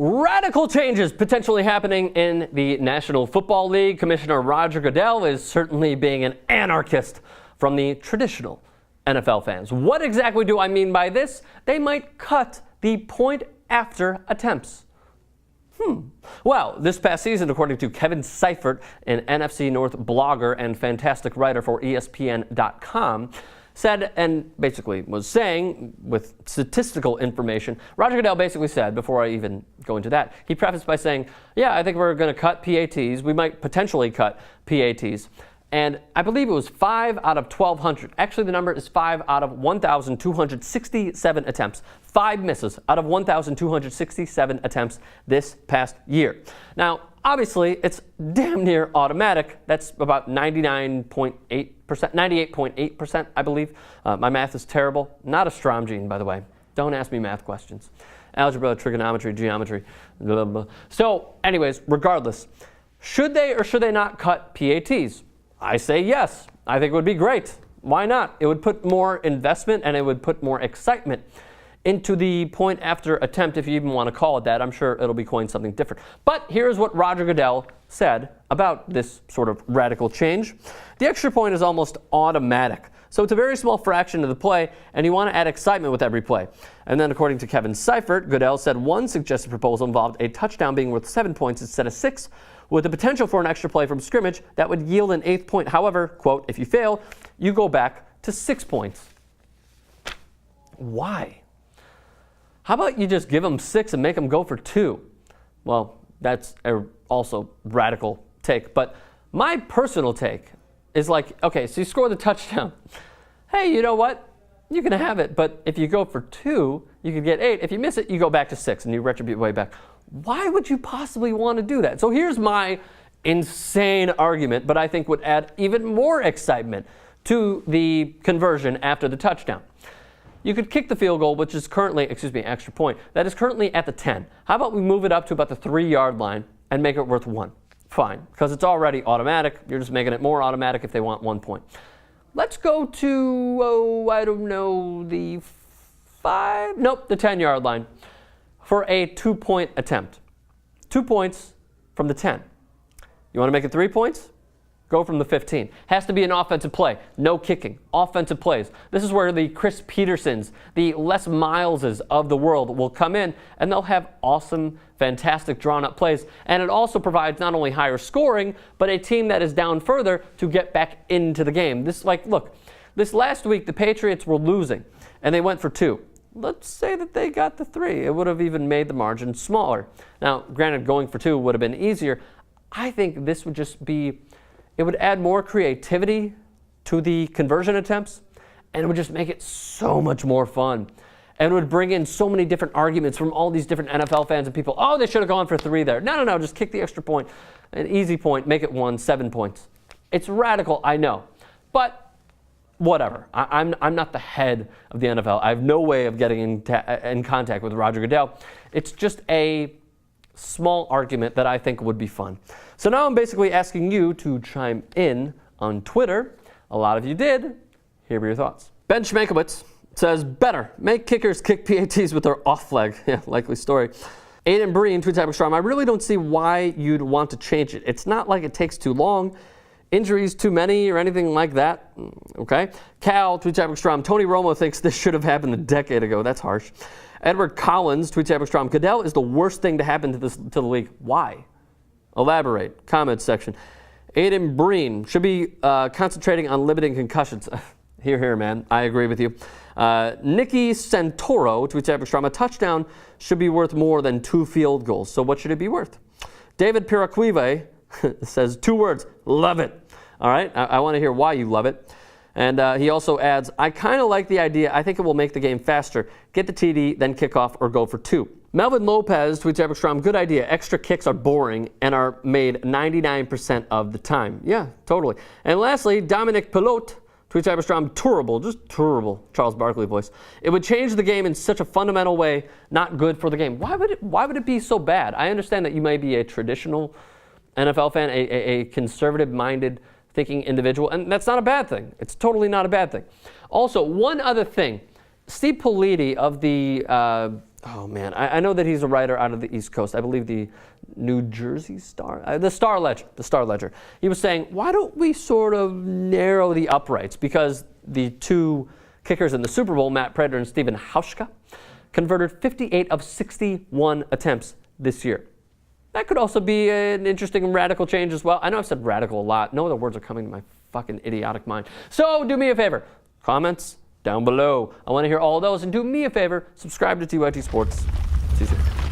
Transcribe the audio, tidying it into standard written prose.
Radical changes potentially happening in the National Football League. Commissioner Roger Goodell is certainly being an anarchist from the traditional NFL fans. What exactly do I mean by this? They might cut the point after attempts. Well, this past season, according to Kevin Seifert, an NFC North blogger and fantastic writer for ESPN.com, said, and basically was saying, with statistical information, Roger Goodell basically said, before I even go into that, he prefaced by saying, yeah, I think we're going to cut PATs. We might potentially cut PATs. And I believe it was 5 out of 1,200. Actually, the number is 5 out of 1,267 attempts. 5 misses out of 1,267 attempts this past year. Now, obviously, it's damn near automatic. That's about 99.8%, 98.8%, I believe. My math is terrible. Not a Strom gene, by the way. Don't ask me math questions. Algebra, trigonometry, geometry, blah, blah. So, anyways, regardless, should they or should they not cut PATs? I say yes. I think it would be great. Why not? It would put more investment and it would put more excitement into the point after attempt, if you even want to call it that. I'm sure it'll be coined something different. But here's what Roger Goodell said about this sort of radical change. The extra point is almost automatic. So it's a very small fraction of the play, and you want to add excitement with every play. And then according to Kevin Seifert, Goodell said one suggested proposal involved a touchdown being worth 7 points instead of 6, with the potential for an extra play from scrimmage that would yield an 8th point. However, quote, if you fail, you go back to 6 points. Why? How about you just give them 6 and make them go for 2? Well, that's also radical take. But my personal take is like, okay, so you score the touchdown. Hey, you know what? You can have it, but if you go for 2, you could get 8. If you miss it, you go back to 6 and you retribute way back. Why would you possibly want to do that? So here's my insane argument, but I think would add even more excitement to the conversion after the touchdown. You could kick the field goal, which is currently, extra point, that is currently at the 10. How about we move it up to about the 3-yard line and make it worth 1? Fine, because it's already automatic. You're just making it more automatic if they want 1 point. Let's go to, I don't know, the 10-yard line for a 2-point attempt. 2 points from the 10. You want to make it 3 points? Go from the 15. Has to be an offensive play. No kicking. Offensive plays. This is where the Chris Petersons, the Les Mileses of the world will come in, and they'll have awesome, fantastic drawn-up plays. And it also provides not only higher scoring, but a team that is down further to get back into the game. Look, this last week the Patriots were losing, and they went for 2. Let's say that they got the 3. It would have even made the margin smaller. Now, granted, going for 2 would have been easier. I think this would just be, it would add more creativity to the conversion attempts, and it would just make it so much more fun. And it would bring in so many different arguments from all these different NFL fans and people. Oh, they should have gone for 3 there. No, just kick the extra point. An easy point, make it 1, 7 points. It's radical, I know. But whatever. I'm not the head of the NFL. I have no way of getting in contact with Roger Goodell. It's just a small argument that I think would be fun. So now I'm basically asking you to chime in on Twitter. A lot of you did. Here are your thoughts. Ben Schmankowitz says, better. Make kickers kick PATs with their off leg. Yeah, likely story. Aiden Breen tweets at Strom, I really don't see why you'd want to change it. It's not like it takes too long. Injuries too many or anything like that. Okay. Cal tweets at Strom, Tony Romo thinks this should have happened a decade ago. That's harsh. Edward Collins tweets at Strom, Goodell is the worst thing to happen to the league. Why? Elaborate. Comments section. Aiden Breen should be concentrating on limiting concussions. Here, man. I agree with you. Nikki Santoro tweets at Strom, a touchdown should be worth more than 2 field goals. So what should it be worth? David Piraquive says 2 words, love it. All right, I want to hear why you love it. And he also adds, I kind of like the idea. I think it will make the game faster. Get the TD, then kick off or go for 2. Melvin Lopez tweets at Strom, good idea. Extra kicks are boring and are made 99% of the time. Yeah, totally. And lastly, Dominic Pilote tweets at Strom, terrible, just terrible. Charles Barkley voice. It would change the game in such a fundamental way, not good for the game. Why would it be so bad? I understand that you may be a traditional NFL fan, a conservative-minded thinking individual, and that's not a bad thing. It's totally not a bad thing. Also, one other thing. Steve Politi of the oh man, I know that he's a writer out of the East Coast. I believe the New Jersey Star, the Star Ledger. He was saying, why don't we sort of narrow the uprights? Because the two kickers in the Super Bowl, Matt Prater and Stephen Hauschka, converted 58 of 61 attempts this year. That could also be an interesting and radical change as well. I know I've said radical a lot. No other words are coming to my fucking idiotic mind. So do me a favor. Comments down below. I want to hear all those. And do me a favor. Subscribe to TYT Sports. See you soon.